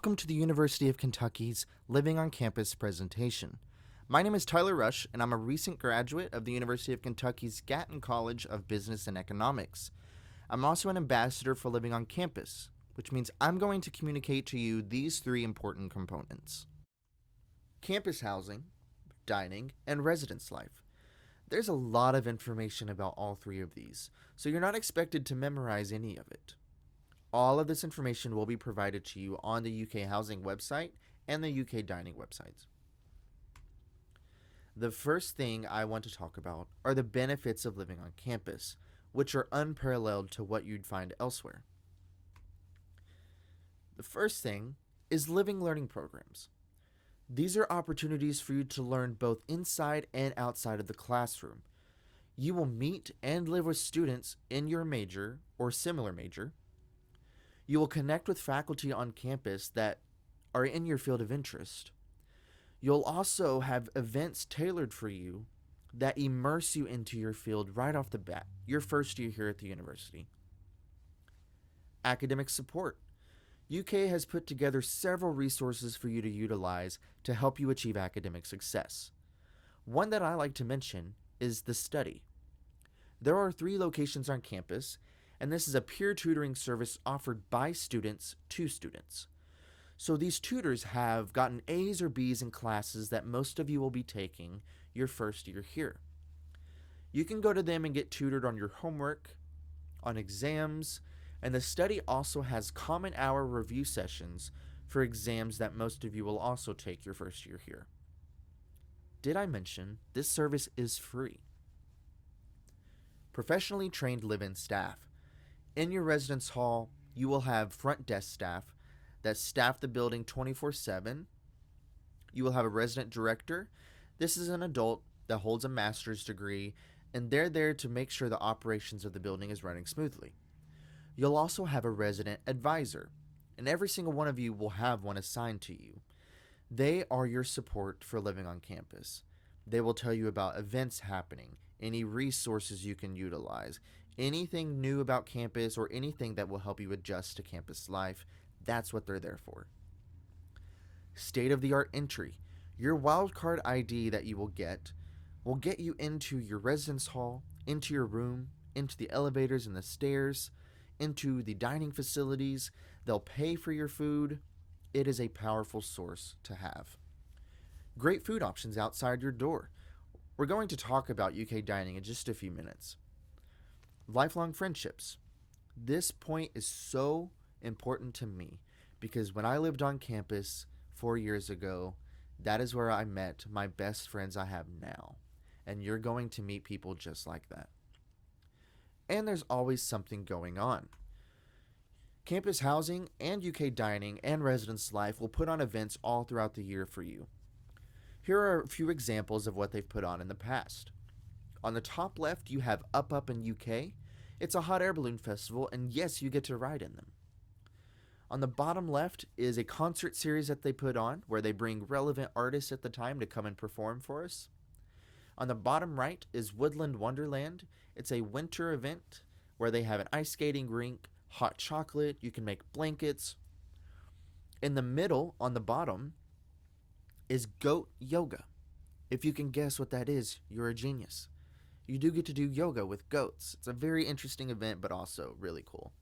Welcome to the University of Kentucky's Living on Campus presentation. My name is Tyler Rush, and I'm a recent graduate of the University of Kentucky's Gatton College of Business and Economics. I'm also an ambassador for Living on Campus, which means I'm going to communicate to you these three important components: campus housing, dining, and residence life. There's a lot of information about all three of these, so you're not expected to memorize any of it. All of this information will be provided to you on the UK Housing website and the UK Dining websites. The first thing I want to talk about are the benefits of living on campus, which are unparalleled to what you'd find elsewhere. The first thing is living learning programs. These are opportunities for you to learn both inside and outside of the classroom. You will meet and live with students in your major or similar major. You will connect with faculty on campus that are in your field of interest. You'll also have events tailored for you that immerse you into your field right off the bat, your first year here at the university. Academic support. UK has put together several resources for you to utilize to help you achieve academic success. One that I like to mention is The Study. There are 3 locations on campus, and this is a peer tutoring service offered by students to students. So these tutors have gotten A's or B's in classes that most of you will be taking your first year here. You can go to them and get tutored on your homework, on exams, and The Study also has common hour review sessions for exams that most of you will also take your first year here. Did I mention this service is free? Professionally trained live-in staff. In your residence hall, you will have front desk staff that staff the building 24/7. You will have a resident director. This is an adult that holds a master's degree, and they're there to make sure the operations of the building is running smoothly. You'll also have a resident advisor, and every single one of you will have one assigned to you. They are your support for living on campus. They will tell you about events happening, any resources you can utilize, anything new about campus, or anything that will help you adjust to campus life. That's what they're there for. State-of-the-art entry. Your wildcard ID that you will get you into your residence hall, into your room, into the elevators and the stairs, into the dining facilities. They'll pay for your food. It is a powerful source to have. Great food options outside your door. We're going to talk about UK dining in just a few minutes. Lifelong friendships. This point is so important to me because when I lived on campus 4 years ago, that is where I met my best friends I have now. And you're going to meet people just like that. And there's always something going on. Campus housing and UK dining and residence life will put on events all throughout the year for you. Here are a few examples of what they've put on in the past. On the top left, you have Up in UK. It's a hot air balloon festival, and yes, you get to ride in them. On the bottom left is a concert series that they put on where they bring relevant artists at the time to come and perform for us. On the bottom right is Woodland Wonderland. It's a winter event where they have an ice skating rink, hot chocolate, you can make blankets. In the middle, on the bottom, is Goat Yoga. If you can guess what that is, you're a genius. You do get to do yoga with goats. It's a very interesting event, but also really cool.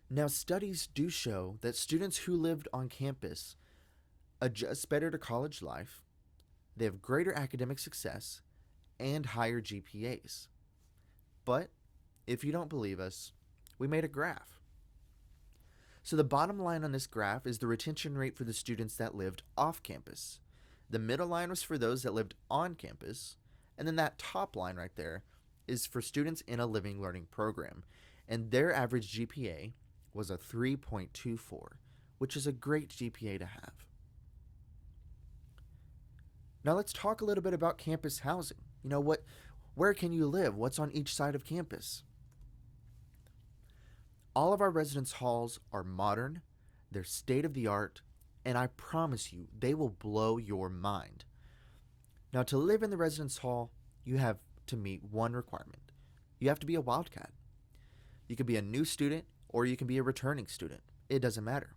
Now, studies do show that students who lived on campus adjust better to college life, they have greater academic success, and higher GPAs. But if you don't believe us, we made a graph. So the bottom line on this graph is the retention rate for the students that lived off campus. The middle line was for those that lived on campus, and then that top line right there is for students in a living learning program, and their average GPA was a 3.24, which is a great GPA to have. Now let's talk a little bit about campus housing. Where can you live? What's on each side of campus? All of our residence halls are modern, they're state-of-the-art, and I promise you, they will blow your mind. Now, to live in the residence hall, you have to meet one requirement. You have to be a wildcat. You can be a new student, or you can be a returning student. It doesn't matter.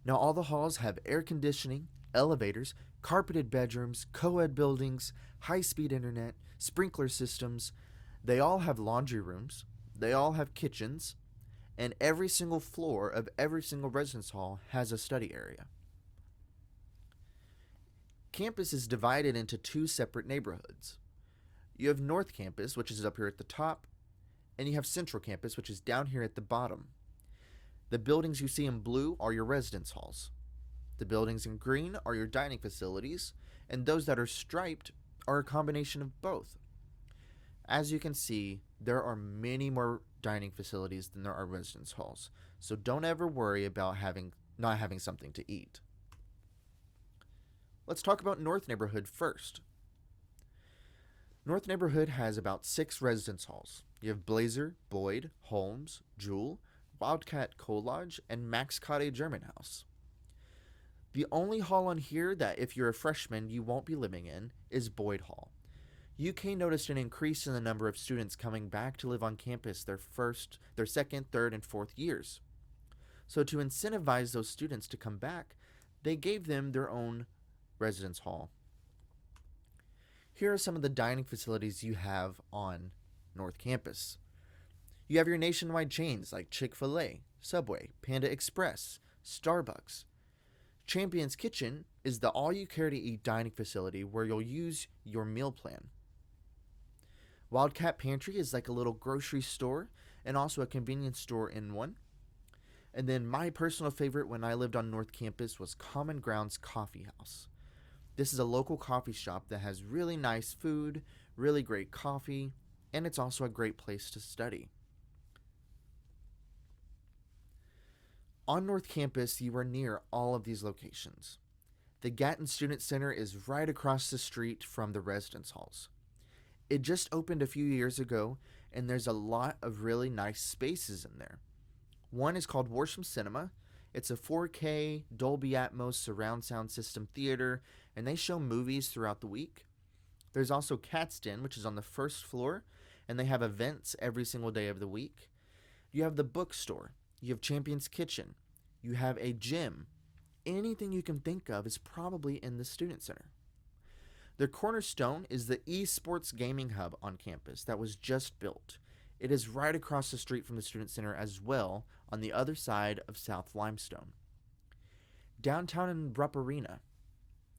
Now, all the halls have air conditioning, elevators, carpeted bedrooms, co ed buildings, high speed internet, sprinkler systems. They all have laundry rooms, they all have kitchens, and every single floor of every single residence hall has a study area. Campus is divided into two separate neighborhoods. You have North Campus, which is up here at the top, and you have Central Campus, which is down here at the bottom. The buildings you see in blue are your residence halls. The buildings in green are your dining facilities, and those that are striped are a combination of both. As you can see, there are many more dining facilities than there are residence halls, so don't ever worry about not having something to eat. Let's talk about North Neighborhood first. North Neighborhood has about 6 residence halls. You have Blazer, Boyd, Holmes, Jewel, Wildcat Collage, and Max Cade German House. The only hall on here that if you're a freshman you won't be living in is Boyd Hall. UK noticed an increase in the number of students coming back to live on campus their second, third, and fourth years. So to incentivize those students to come back, they gave them their own residence hall. Here are some of the dining facilities you have on North Campus. You have your nationwide chains like Chick-fil-A, Subway, Panda Express, Starbucks. Champion's Kitchen is the all-you-care-to-eat dining facility where you'll use your meal plan. Wildcat Pantry is like a little grocery store and also a convenience store in one. And then my personal favorite when I lived on North Campus was Common Grounds Coffee House. This is a local coffee shop that has really nice food, really great coffee, and it's also a great place to study. On North Campus, you are near all of these locations. The Gatton Student Center is right across the street from the residence halls. It just opened a few years ago, and there's a lot of really nice spaces in there. One is called Worsham Cinema. It's a 4K Dolby Atmos surround sound system theater, and they show movies throughout the week. There's also Cat's Den, which is on the first floor, and they have events every single day of the week. You have the bookstore. You have Champion's Kitchen. You have a gym. Anything you can think of is probably in the Student Center. The cornerstone is the esports gaming hub on campus that was just built. It is right across the street from the Student Center as well, on the other side of South Limestone. Downtown in Rupp Arena.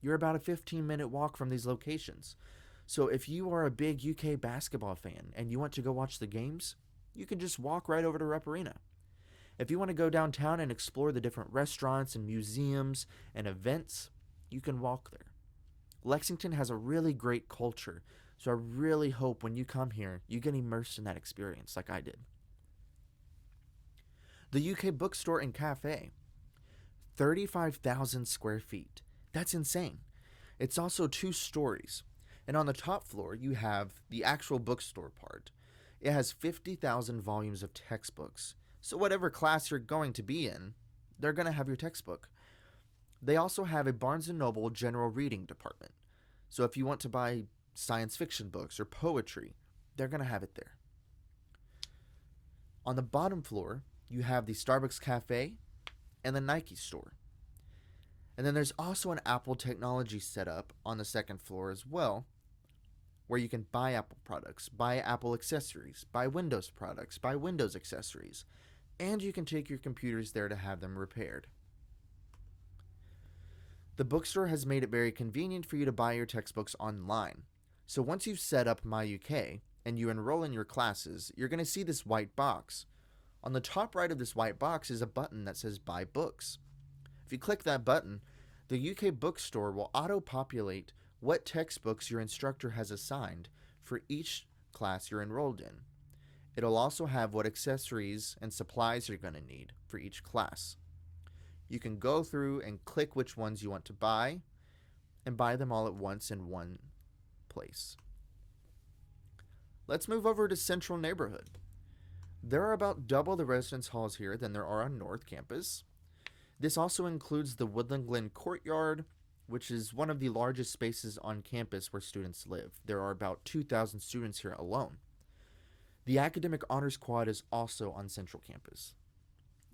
You're about a 15-minute walk from these locations. So if you are a big UK basketball fan and you want to go watch the games, you can just walk right over to Rupp Arena. If you want to go downtown and explore the different restaurants and museums and events, you can walk there. Lexington has a really great culture, so I really hope when you come here, you get immersed in that experience like I did. The UK Bookstore and Cafe, 35,000 square feet. That's insane. It's also 2 stories, and on the top floor, you have the actual bookstore part. It has 50,000 volumes of textbooks, so whatever class you're going to be in, they're going to have your textbook. They also have a Barnes & Noble general reading department. So if you want to buy science fiction books or poetry, they're going to have it there. On the bottom floor, you have the Starbucks Cafe and the Nike store. And then there's also an Apple technology setup on the second floor as well, where you can buy Apple products, buy Apple accessories, buy Windows products, buy Windows accessories, and you can take your computers there to have them repaired. The bookstore has made it very convenient for you to buy your textbooks online. So once you've set up MyUK and you enroll in your classes, you're going to see this white box. On the top right of this white box is a button that says Buy Books. If you click that button, the UK bookstore will auto-populate what textbooks your instructor has assigned for each class you're enrolled in. It'll also have what accessories and supplies you're going to need for each class. You can go through and click which ones you want to buy and buy them all at once in one place. Let's move over to Central Neighborhood. There are about double the residence halls here than there are on North Campus. This also includes the Woodland Glen Courtyard, which is one of the largest spaces on campus where students live. There are about 2,000 students here alone. The Academic Honors Quad is also on Central Campus.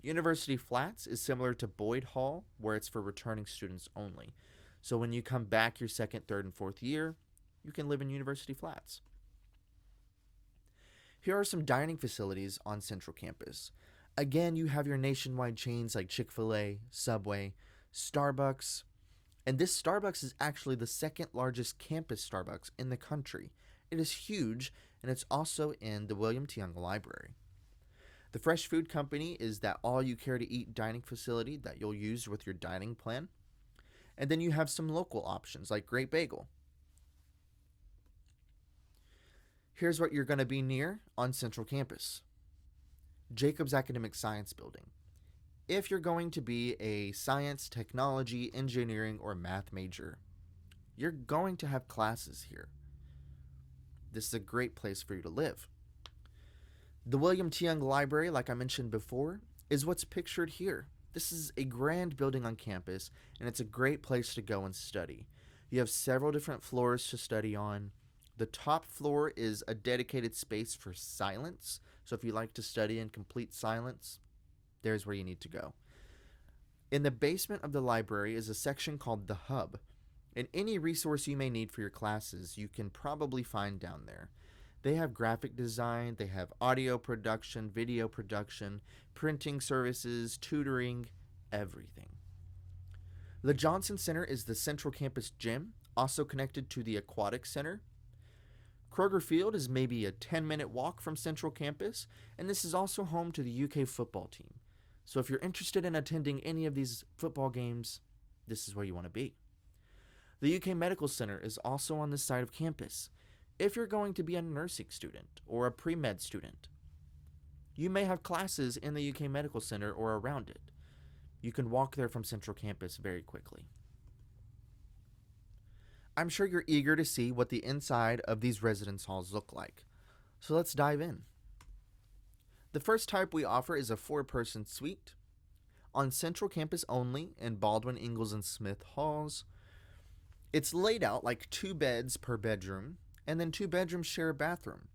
University Flats is similar to Boyd Hall, where it's for returning students only. So when you come back your second, third, and fourth year, you can live in University Flats. Here are some dining facilities on Central Campus. Again, you have your nationwide chains like Chick-fil-A, Subway, Starbucks, and this Starbucks is actually the second largest campus Starbucks in the country. It is huge, and it's also in the William T. Young Library. The Fresh Food Company is that all-you-care-to-eat dining facility that you'll use with your dining plan. And then you have some local options like Great Bagel. Here's what you're going to be near on Central Campus. Jacobs Academic Science Building. If you're going to be a science, technology, engineering, or math major, you're going to have classes here. This is a great place for you to live. The William T. Young Library, like I mentioned before, is what's pictured here. This is a grand building on campus, and it's a great place to go and study. You have several different floors to study on. The top floor is a dedicated space for silence, so if you like to study in complete silence, there's where you need to go. In the basement of the library is a section called the Hub, and any resource you may need for your classes you can probably find down there. They have graphic design, they have audio production, video production, printing services, tutoring, everything. The Johnson Center is the Central Campus gym, also connected to the Aquatic Center. Kroger Field is maybe a 10-minute walk from Central Campus, and this is also home to the UK football team. So if you're interested in attending any of these football games, this is where you want to be. The UK Medical Center is also on this side of campus. If you're going to be a nursing student or a pre-med student, you may have classes in the UK Medical Center or around it. You can walk there from Central Campus very quickly. I'm sure you're eager to see what the inside of these residence halls look like. So let's dive in. The first type we offer is a 4-person suite. On Central Campus only in Baldwin, Ingalls, and Smith halls, it's laid out like 2 beds per bedroom, and then 2 bedrooms share a bathroom.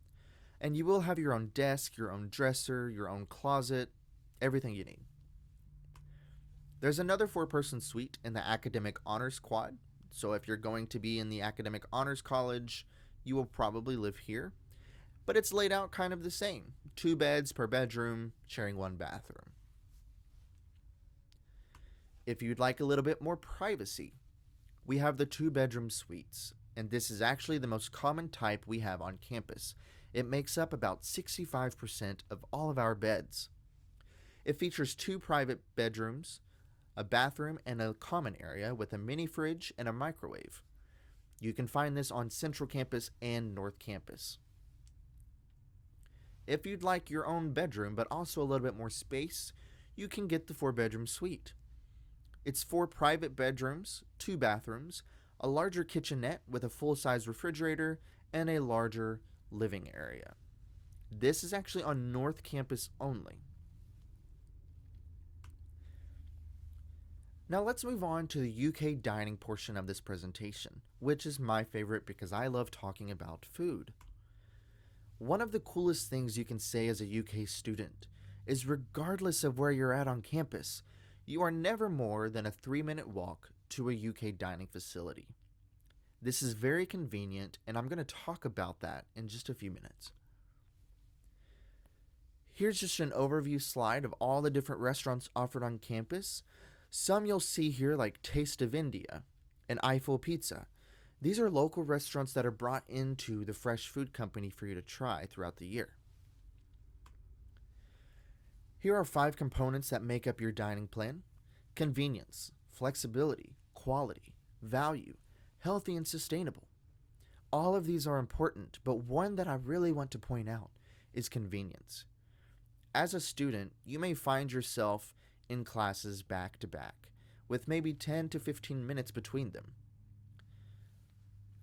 And you will have your own desk, your own dresser, your own closet, everything you need. There's another 4-person suite in the Academic Honors Quad. So if you're going to be in the Academic Honors College, you will probably live here. But it's laid out kind of the same. 2 beds per bedroom, sharing 1 bathroom. If you'd like a little bit more privacy, we have the 2-bedroom suites. And this is actually the most common type we have on campus. It makes up about 65% of all of our beds. It features 2 private bedrooms, a bathroom, and a common area with a mini fridge and a microwave. You can find this on Central Campus and North Campus. If you'd like your own bedroom but also a little bit more space, you can get the 4-bedroom suite. It's 4 private bedrooms, 2 bathrooms, a larger kitchenette with a full-size refrigerator, and a larger living area. This is actually on North Campus only. Now let's move on to the UK dining portion of this presentation, which is my favorite because I love talking about food. One of the coolest things you can say as a UK student is regardless of where you're at on campus, you are never more than a 3-minute walk to a UK dining facility. This is very convenient, and I'm going to talk about that in just a few minutes. Here's just an overview slide of all the different restaurants offered on campus. Some you'll see here like Taste of India and Eiffel Pizza. These are local restaurants that are brought into the Fresh Food Company for you to try throughout the year. Here are 5 components that make up your dining plan: convenience, flexibility, quality, value, healthy, and sustainable. All of these are important, but one that I really want to point out is convenience. As a student, you may find yourself in classes back to back, with maybe 10 to 15 minutes between them.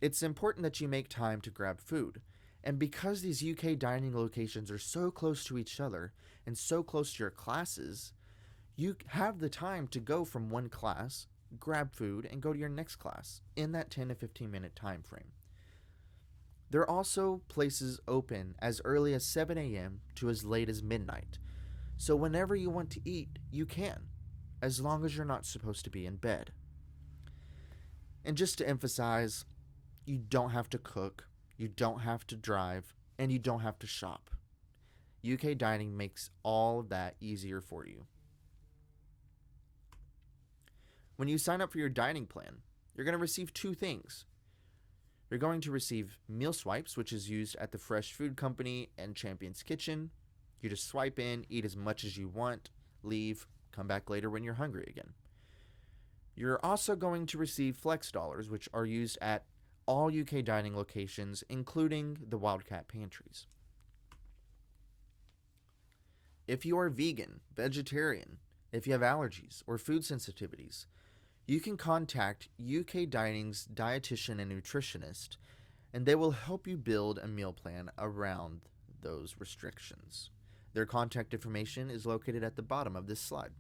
It's important that you make time to grab food, and because these UK dining locations are so close to each other and so close to your classes, you have the time to go from one class, grab food, and go to your next class in that 10 to 15 minute time frame. There are also places open as early as 7 a.m. to as late as midnight. So whenever you want to eat, you can, as long as you're not supposed to be in bed. And just to emphasize, you don't have to cook, you don't have to drive, and you don't have to shop. UK dining makes all of that easier for you. When you sign up for your dining plan, you're going to receive two things. You're going to receive meal swipes, which is used at the Fresh Food Company and Champion's Kitchen. You just swipe in, eat as much as you want, leave, come back later when you're hungry again. You're also going to receive Flex Dollars, which are used at all UK dining locations, including the Wildcat pantries. If you are vegan, vegetarian, if you have allergies or food sensitivities, you can contact UK Dining's dietitian and nutritionist, and they will help you build a meal plan around those restrictions. Their contact information is located at the bottom of this slide.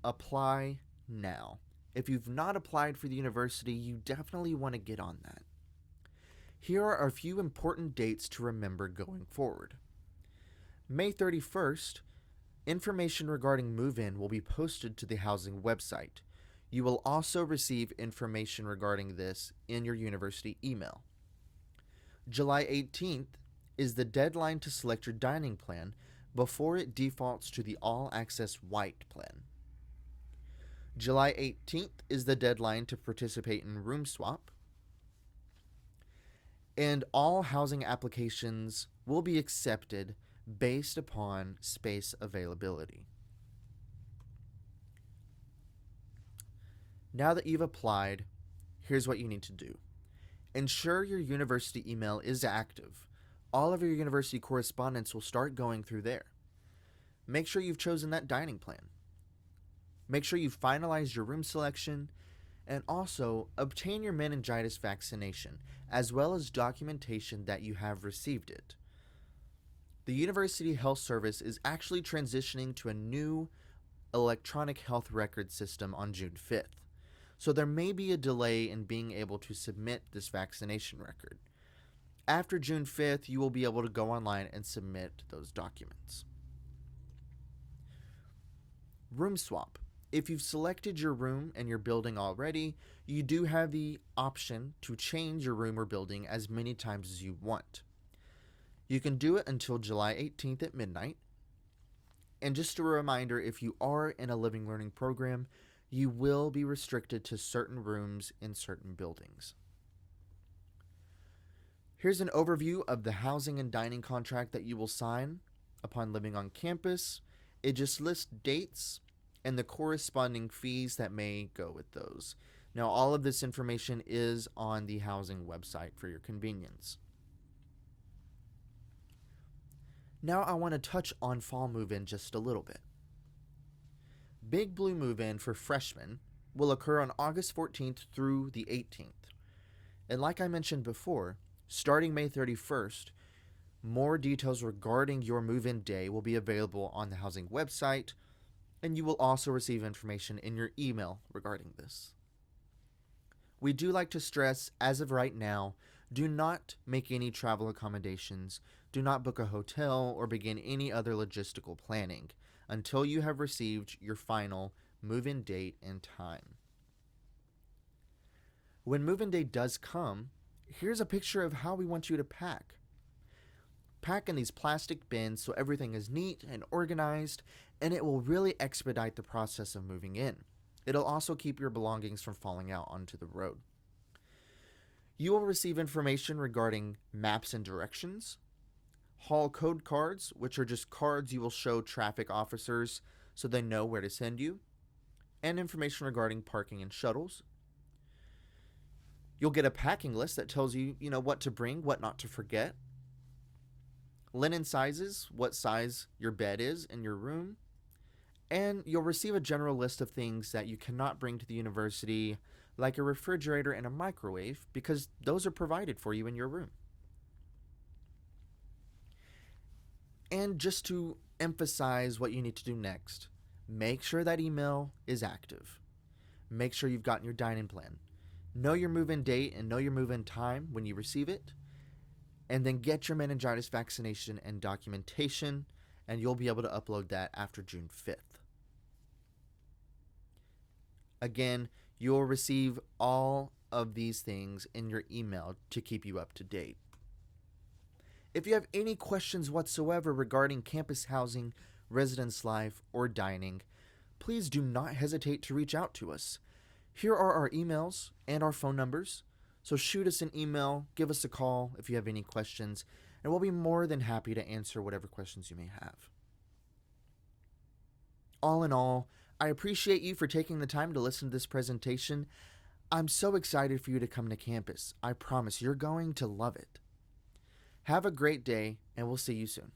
Apply now. If you've not applied for the university, you definitely want to get on that. Here are a few important dates to remember going forward. May 31st, information regarding move-in will be posted to the housing website. You will also receive information regarding this in your university email. July 18th is the deadline to select your dining plan before it defaults to the all-access white plan. July 18th is the deadline to participate in room swap. And all housing applications will be accepted based upon space availability. Now that you've applied, here's what you need to do. Ensure your university email is active. All of your university correspondence will start going through there. Make sure you've chosen that dining plan. Make sure you've finalized your room selection, and also obtain your meningitis vaccination, as well as documentation that you have received it. The University Health Service is actually transitioning to a new electronic health record system on June 5th, so there may be a delay in being able to submit this vaccination record. After June 5th, you will be able to go online and submit those documents. Room swap. If you've selected your room and your building already, you do have the option to change your room or building as many times as you want. You can do it until July 18th at midnight. And just a reminder, if you are in a living learning program, you will be restricted to certain rooms in certain buildings. Here's an overview of the housing and dining contract that you will sign upon living on campus. It just lists dates and the corresponding fees that may go with those. Now, all of this information is on the housing website for your convenience. Now I want to touch on fall move-in just a little bit. Big Blue move-in for freshmen will occur on August 14th through the 18th. And like I mentioned before, starting May 31st, more details regarding your move-in day will be available on the housing website, and you will also receive information in your email regarding this. We do like to stress, as of right now, do not make any travel accommodations, do not book a hotel, or begin any other logistical planning until you have received your final move-in date and time. When move-in day does come, here's a picture of how we want you to pack. Pack in these plastic bins so everything is neat and organized, and it will really expedite the process of moving in. It'll also keep your belongings from falling out onto the road. You will receive information regarding maps and directions, hall code cards, which are just cards you will show traffic officers so they know where to send you, and information regarding parking and shuttles. You'll get a packing list that tells you, what to bring, what not to forget. Linen sizes, what size your bed is in your room. And you'll receive a general list of things that you cannot bring to the university, like a refrigerator and a microwave, because those are provided for you in your room. And just to emphasize what you need to do next, make sure that email is active. Make sure you've gotten your dining plan. Know your move-in date and know your move-in time when you receive it. and then get your meningitis vaccination and documentation, and you'll be able to upload that after June 5th. Again, you'll receive all of these things in your email to keep you up to date. If you have any questions whatsoever regarding campus housing, residence life, or dining, please do not hesitate to reach out to us. Here are our emails and our phone numbers, so shoot us an email, give us a call if you have any questions, and we'll be more than happy to answer whatever questions you may have. All in all, I appreciate you for taking the time to listen to this presentation. I'm so excited for you to come to campus. I promise you're going to love it. Have a great day, and we'll see you soon.